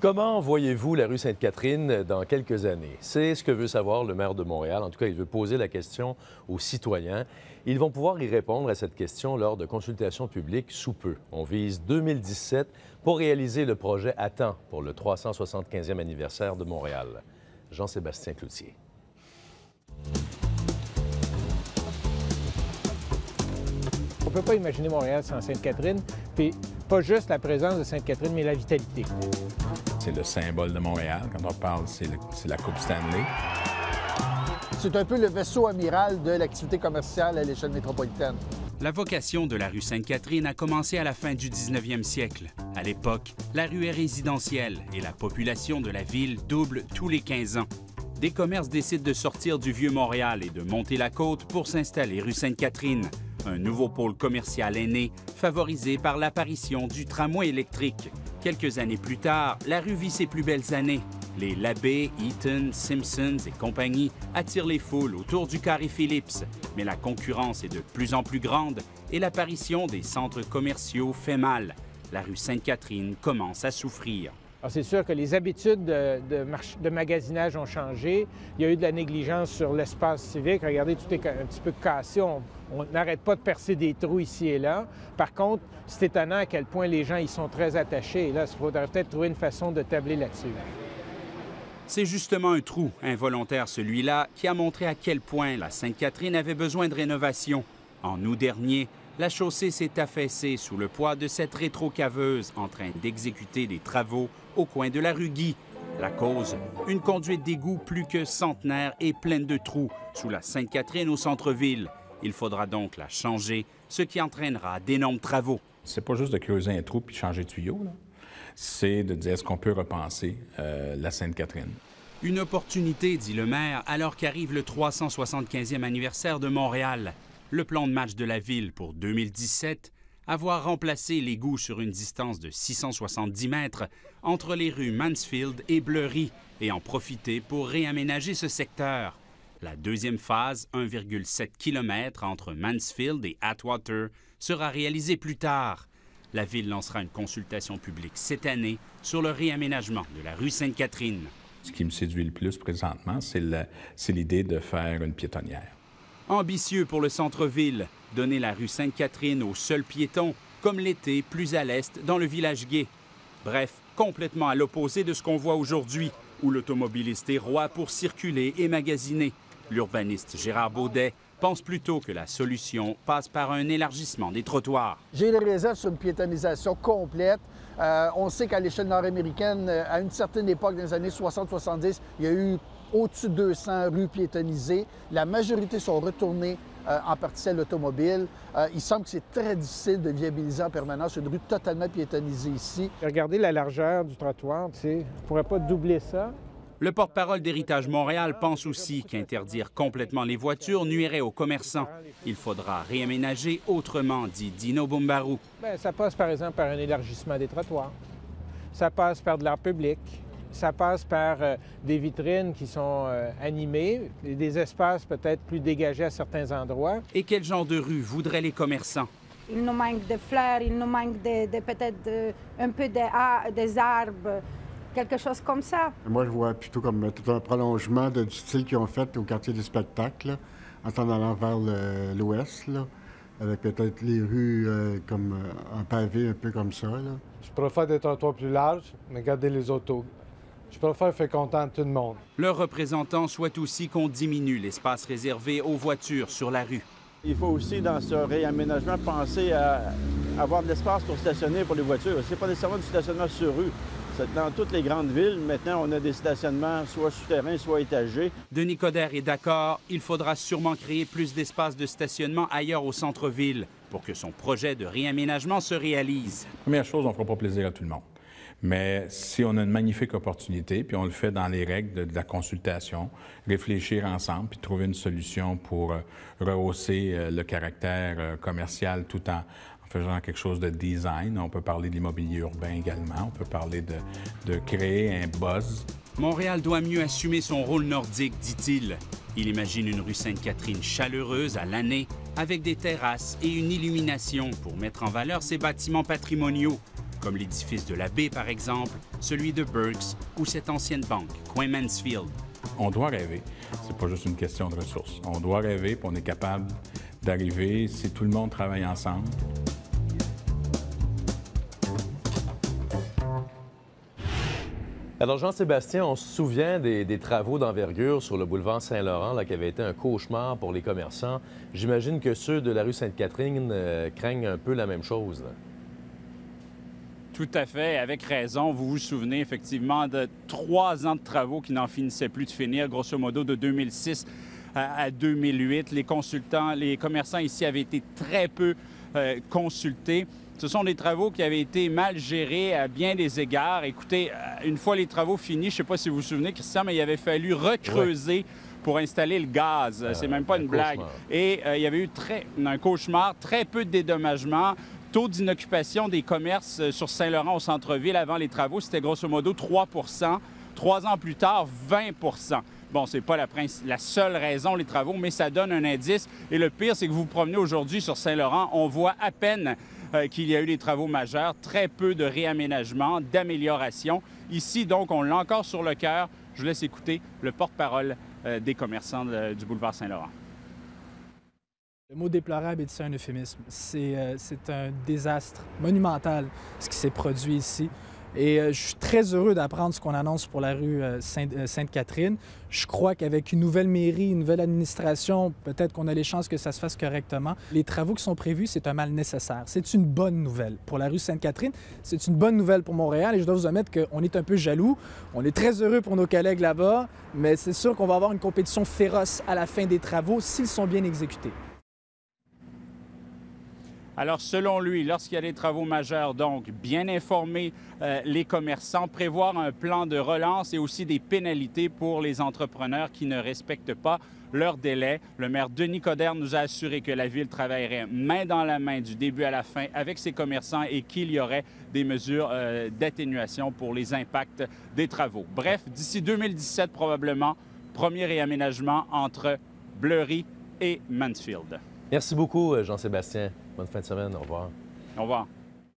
Comment voyez-vous la rue Sainte-Catherine dans quelques années? C'est ce que veut savoir le maire de Montréal. En tout cas, il veut poser la question aux citoyens. Ils vont pouvoir y répondre à cette question lors de consultations publiques sous peu. On vise 2017 pour réaliser le projet à temps pour le 375e anniversaire de Montréal. Jean-Sébastien Cloutier. On ne peut pas imaginer Montréal sans Sainte-Catherine, puis pas juste la présence de Sainte-Catherine, mais la vitalité. C'est le symbole de Montréal. Quand on parle, c'est la Coupe Stanley. C'est un peu le vaisseau amiral de l'activité commerciale à l'échelle métropolitaine. La vocation de la rue Sainte-Catherine a commencé à la fin du 19e siècle. À l'époque, la rue est résidentielle et la population de la ville double tous les 15 ans. Des commerces décident de sortir du Vieux-Montréal et de monter la côte pour s'installer rue Sainte-Catherine. Un nouveau pôle commercial est né, favorisé par l'apparition du tramway électrique. Quelques années plus tard, la rue vit ses plus belles années. Les Labbé, Eaton, Simpsons et compagnie attirent les foules autour du carré Phillips. Mais la concurrence est de plus en plus grande et l'apparition des centres commerciaux fait mal. La rue Sainte-Catherine commence à souffrir. C'est sûr que les habitudes de magasinage ont changé. Il y a eu de la négligence sur l'espace civique. Regardez, tout est un petit peu cassé. On n'arrête pas de percer des trous ici et là. Par contre, c'est étonnant à quel point les gens y sont très attachés. Et là, il faudrait peut-être trouver une façon de tabler là-dessus. C'est justement un trou, involontaire celui-là, qui a montré à quel point la Sainte-Catherine avait besoin de rénovation. En août dernier, la chaussée s'est affaissée sous le poids de cette rétrocaveuse en train d'exécuter des travaux au coin de la rue Guy. La cause, une conduite d'égout plus que centenaire et pleine de trous sous la Sainte-Catherine au centre-ville. Il faudra donc la changer, ce qui entraînera d'énormes travaux. C'est pas juste de creuser un trou puis changer de tuyau, là. C'est de dire est-ce qu'on peut repenser la Sainte-Catherine. Une opportunité, dit le maire, alors qu'arrive le 375e anniversaire de Montréal. Le plan de match de la ville pour 2017, avoir remplacé l'égout sur une distance de 670 mètres entre les rues Mansfield et Bleury et en profiter pour réaménager ce secteur. La deuxième phase, 1,7 km entre Mansfield et Atwater, sera réalisée plus tard. La ville lancera une consultation publique cette année sur le réaménagement de la rue Sainte-Catherine. Ce qui me séduit le plus présentement, c'est l'idée de faire une piétonnière. Ambitieux pour le centre-ville, donner la rue Sainte-Catherine aux seuls piétons, comme l'été plus à l'est dans le village gay. Bref, complètement à l'opposé de ce qu'on voit aujourd'hui, où l'automobiliste est roi pour circuler et magasiner. L'urbaniste Gérard Baudet pense plutôt que la solution passe par un élargissement des trottoirs. J'ai les réserves sur une piétonisation complète. On sait qu'à l'échelle nord-américaine, à une certaine époque, dans les années 60-70, il y a eu au-dessus de 200 rues piétonisées. La majorité sont retournées en partie automobile. Il semble que c'est très difficile de viabiliser en permanence une rue totalement piétonisée ici. Regardez la largeur du trottoir, tu sais. On ne pourrait pas doubler ça. Le porte-parole d'Héritage Montréal pense aussi qu'interdire complètement les voitures nuirait aux commerçants. Il faudra réaménager autrement, dit Dino Bumbarou. Bien, ça passe par exemple par un élargissement des trottoirs. Ça passe par de l'art public. Ça passe par des vitrines qui sont animées, des espaces peut-être plus dégagés à certains endroits. Et quel genre de rue voudraient les commerçants? Il nous manque de fleurs, il nous manque peut-être un peu des arbres, quelque chose comme ça. Moi, je vois plutôt comme tout un prolongement du style qu'ils ont fait au quartier du spectacle, là, en s'en allant vers l'ouest, avec peut-être les rues comme en pavé, un peu comme ça. Là. Je préfère des trottoirs plus larges, mais garder les autos. Je préfère faire content tout le monde. Leurs représentants souhaitent aussi qu'on diminue l'espace réservé aux voitures sur la rue. Il faut aussi, dans ce réaménagement, penser à avoir de l'espace pour stationner pour les voitures. Ce n'est pas nécessairement du stationnement sur rue. Dans toutes les grandes villes, maintenant, on a des stationnements soit souterrains, soit étagés. Denis Coderre est d'accord. Il faudra sûrement créer plus d'espaces de stationnement ailleurs au centre-ville pour que son projet de réaménagement se réalise. Première chose, on ne fera pas plaisir à tout le monde. Mais si on a une magnifique opportunité, puis on le fait dans les règles de la consultation, réfléchir ensemble, puis trouver une solution pour rehausser le caractère commercial tout en faisant quelque chose de design. On peut parler de l'immobilier urbain également. On peut parler de créer un buzz. Montréal doit mieux assumer son rôle nordique, dit-il. Il imagine une rue Sainte-Catherine chaleureuse à l'année, avec des terrasses et une illumination pour mettre en valeur ses bâtiments patrimoniaux. comme l'édifice de la baie par exemple, celui de Burks ou cette ancienne banque, Coin Mansfield. On doit rêver. C'est pas juste une question de ressources. On doit rêver, puis on est capable d'arriver si tout le monde travaille ensemble. Alors, Jean-Sébastien, on se souvient des travaux d'envergure sur le boulevard Saint-Laurent qui avaient été un cauchemar pour les commerçants. J'imagine que ceux de la rue Sainte-Catherine craignent un peu la même chose, là. Tout à fait, avec raison. Vous vous souvenez effectivement de 3 ans de travaux qui n'en finissaient plus de finir, grosso modo de 2006 à 2008. Les consultants, les commerçants ici avaient été très peu consultés. Ce sont des travaux qui avaient été mal gérés à bien des égards. Écoutez, une fois les travaux finis, je ne sais pas si vous vous souvenez, Christian, mais il avait fallu recreuser pour installer le gaz. C'est même pas une blague. Et il y avait eu un cauchemar, très peu de dédommagement. Taux d'inoccupation des commerces sur Saint-Laurent au centre-ville avant les travaux, c'était grosso modo 3 3 ans plus tard, 20 Bon, c'est pas la seule raison, les travaux, mais ça donne un indice. Et le pire, c'est que vous vous promenez aujourd'hui sur Saint-Laurent, on voit à peine qu'il y a eu des travaux majeurs, très peu de réaménagement, d'amélioration. Ici, donc, on l'a encore sur le cœur. Je vous laisse écouter le porte-parole des commerçants du boulevard Saint-Laurent. Le mot déplorable est un euphémisme. C'est un désastre monumental, ce qui s'est produit ici. Et je suis très heureux d'apprendre ce qu'on annonce pour la rue Sainte-Catherine. Je crois qu'avec une nouvelle mairie, une nouvelle administration, peut-être qu'on a les chances que ça se fasse correctement. Les travaux qui sont prévus, c'est un mal nécessaire. C'est une bonne nouvelle pour la rue Sainte-Catherine. C'est une bonne nouvelle pour Montréal et je dois vous admettre qu'on est un peu jaloux. On est très heureux pour nos collègues là-bas, mais c'est sûr qu'on va avoir une compétition féroce à la fin des travaux s'ils sont bien exécutés. Alors, selon lui, lorsqu'il y a des travaux majeurs, donc, bien informer les commerçants, prévoir un plan de relance et aussi des pénalités pour les entrepreneurs qui ne respectent pas leurs délais. Le maire Denis Coderre nous a assuré que la Ville travaillerait main dans la main du début à la fin avec ses commerçants et qu'il y aurait des mesures d'atténuation pour les impacts des travaux. Bref, d'ici 2017, probablement, premier réaménagement entre Bleury et Mansfield. Merci beaucoup, Jean-Sébastien. Bonne fin de semaine. Au revoir. Au revoir.